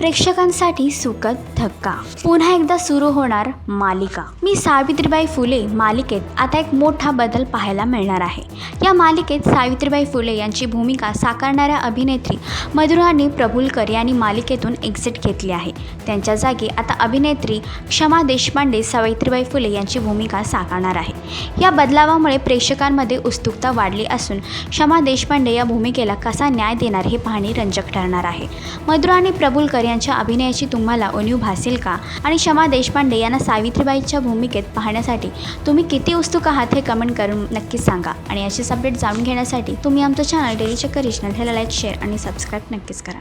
प्रेक्षकांसाठी सुखद धक्का, पुन्हा एकदा सुरू होणार मालिका. मी सावित्रीबाई फुले मालिकेत आता एक मोठा बदल पाहायला मिळणार आहे. या मालिकेत सावित्रीबाई फुले यांची भूमिका साकारणाऱ्या अभिनेत्री मधुराणी प्रभुलकर यांनी मालिकेतून एक्झिट घेतली आहे. त्यांच्या जागी आता अभिनेत्री क्षमा देशपांडे सावित्रीबाई फुले यांची भूमिका साकारणार आहे. या बदलावामुळे प्रेक्षकांमध्ये उत्सुकता वाढली असून क्षमा देशपांडे या भूमिकेला कसा न्याय देणार हे पाहणे रंजक ठरणार आहे. मधुराणी प्रभुलकर यांच्या अभिनयाची तुम्हाला उणीव भासेल का? आणि क्षमा देशपांडे यांना सावित्रीबाईच्या भूमिकेत पाहण्यासाठी तुम्ही किती उत्सुक आहात हे कमेंट करून नक्कीच सांगा. आणि अशीच अपडेट जाणून घेण्यासाठी तुम्ही आमचं चॅनल डेली चक्कर रिजनल ह्याला लाईक, शेअर आणि सबस्क्राईब नक्कीच करा.